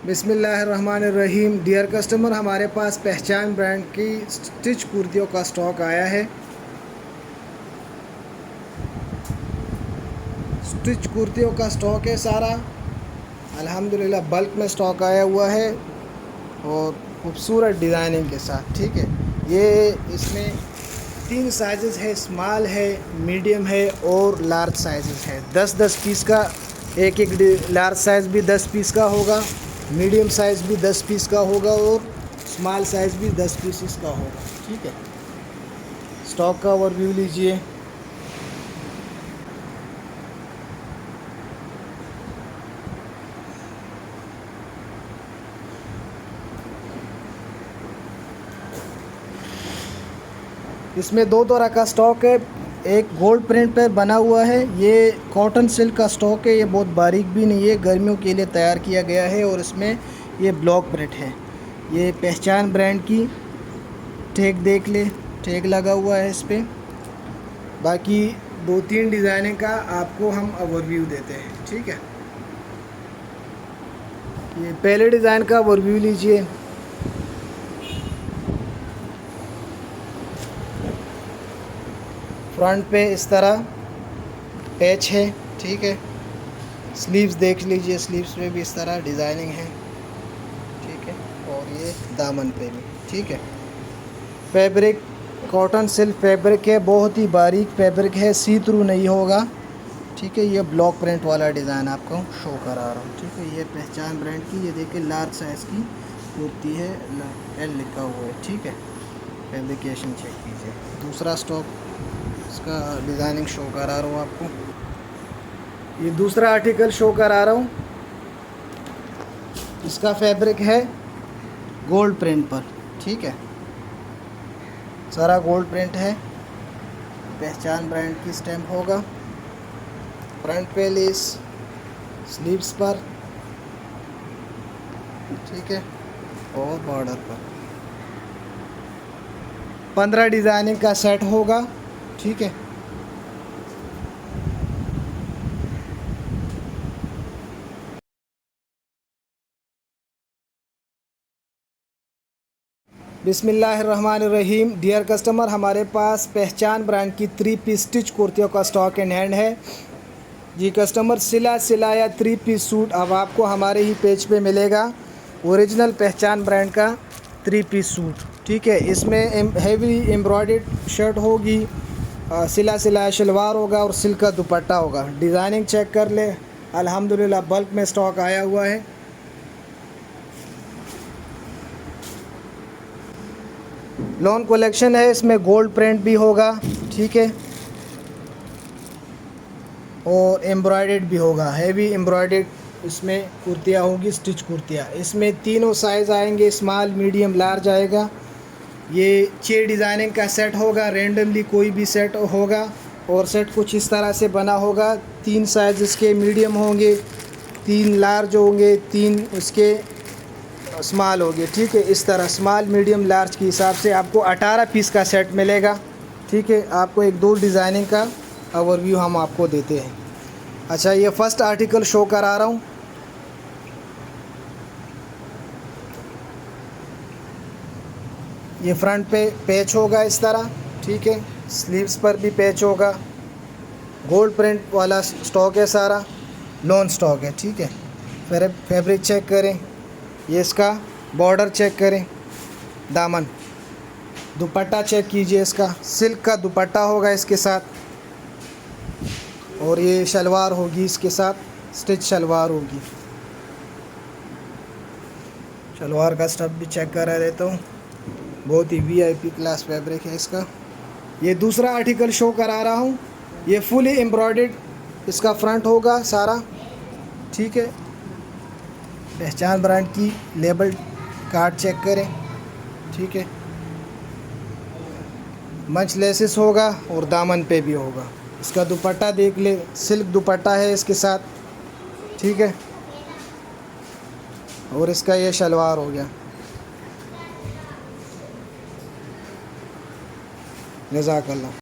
बिस्मिल्लाहिर्रहमानिर्रहीम। Dear customer, हमारे पास पहचान ब्रांड की स्टिच कुर्तियों का स्टॉक आया है। स्टिच कुर्तियों का स्टॉक है सारा, अल्हम्दुलिल्लाह बल्क में स्टॉक आया हुआ है और खूबसूरत डिज़ाइनिंग के साथ। ठीक है, ये इसमें 3 साइज़ है, स्मॉल है, मीडियम है और लार्ज साइज़ है। 10-10 पीस का एक लार्ज साइज़ भी 10 पीस का होगा, मीडियम साइज़ भी 10 पीस का होगा और स्मॉल साइज़ भी 10 पीसेस का होगा। ठीक है, स्टॉक का ओवरव्यू लीजिए। इसमें 2 तरह का स्टॉक है। एक गोल्ड प्रिंट पर बना हुआ है, ये कॉटन सिल्क का स्टॉक है। ये बहुत बारीक भी नहीं है, गर्मियों के लिए तैयार किया गया है और इसमें ये ब्लॉक प्रिंट है। ये पहचान ब्रांड की टैग देख ले, टैग लगा हुआ है इस पर। बाकी 2-3 डिज़ाइनिंग का आपको हम ओवरव्यू देते हैं। ठीक है, ये पहले डिज़ाइन का ओवरव्यू लीजिए। फ्रंट पे इस तरह पैच है। ठीक है, स्लीव्स देख लीजिए, स्लीव्स पे भी इस तरह डिज़ाइनिंग है। ठीक है, और ये दामन पे भी। ठीक है, फैब्रिक कॉटन सिल्क फैब्रिक है, बहुत ही बारीक फैब्रिक है, सी थ्रू नहीं होगा। ठीक है, ये ब्लॉक प्रिंट वाला डिज़ाइन आपको शो करा रहा हूँ। ठीक है, ये पहचान ब्रांड की, ये देखिए लार्ज साइज़ की कुर्ती है, एल लिखा हुआ है। ठीक है, फैब्रिकेशन चेक कीजिए। दूसरा स्टॉक इसका डिज़ाइनिंग शो करा रहा हूँ आपको। ये दूसरा आर्टिकल शो करा रहा हूँ, इसका फैब्रिक है गोल्ड प्रिंट पर। ठीक है, सारा गोल्ड प्रिंट है, पहचान ब्रांड की स्टैम्प होगा। फ्रंट पे लेस, स्लीव्स पर। ठीक है, और बॉर्डर पर 15 डिज़ाइनिंग का सेट होगा। ठीक है, बिस्मिल्लाहिर्रहमानिर्रहीम। डियर कस्टमर, हमारे पास पहचान ब्रांड की 3 पीस स्टिच कुर्तियों का स्टॉक इन हैंड है। जी कस्टमर, सिलाया 3 पीस सूट अब आपको हमारे ही पेज पे मिलेगा। ओरिजिनल पहचान ब्रांड का 3 पीस सूट। ठीक है, इसमें हेवी एम्ब्रॉयडर्ड शर्ट होगी, सिलाया शलवार होगा और सिल्क का दुपट्टा होगा। डिज़ाइनिंग चेक कर ले, अल्हम्दुलिल्लाह बल्क में स्टॉक आया हुआ है। लॉन कलेक्शन है, इसमें गोल्ड प्रिंट भी होगा। ठीक है, और एम्ब्रॉयडर्ड भी होगा, हैवी एम्ब्रॉयडर्ड इसमें कुर्तियाँ होंगी, स्टिच कुर्तियाँ। इसमें तीनों साइज़ आएंगे, स्मॉल मीडियम लार्ज आएगा। ये 6 डिज़ाइनिंग का सेट होगा, रेंडमली कोई भी सेट होगा और सेट कुछ इस तरह से बना होगा। 3 साइज़ इसके मीडियम होंगे, 3 लार्ज होंगे, 3 उसके स्मॉल होंगे। ठीक है, इस तरह स्मॉल मीडियम लार्ज के हिसाब से आपको 18 पीस का सेट मिलेगा। ठीक है, आपको 1-2 डिज़ाइनिंग का ओवरव्यू हम आपको देते हैं। अच्छा, ये फर्स्ट आर्टिकल शो करा रहा हूँ। ये फ्रंट पे पैच होगा इस तरह। ठीक है, स्लीव्स पर भी पैच होगा। गोल्ड प्रिंट वाला स्टॉक है, सारा लॉन स्टॉक है। ठीक है, फिर फैब्रिक चेक करें, ये इसका बॉर्डर चेक करें, दामन, दुपट्टा चेक कीजिए, इसका सिल्क का दुपट्टा होगा इसके साथ, और ये शलवार होगी इसके साथ, स्टिच शलवार होगी। शलवार का स्टफ भी चेक करा देता हूँ, बहुत ही वीआईपी क्लास फैब्रिक है इसका। ये दूसरा आर्टिकल शो करा रहा हूँ, ये फुली एम्ब्रॉयडर्ड इसका फ्रंट होगा सारा। ठीक है, पहचान ब्रांड की लेबल कार्ड चेक करें। ठीक है, मंच लेसिस होगा और दामन पे भी होगा। इसका दुपट्टा देख ले, सिल्क दुपट्टा है इसके साथ। ठीक है, और इसका ये शलवार हो गया। जज़ाकल्लाह।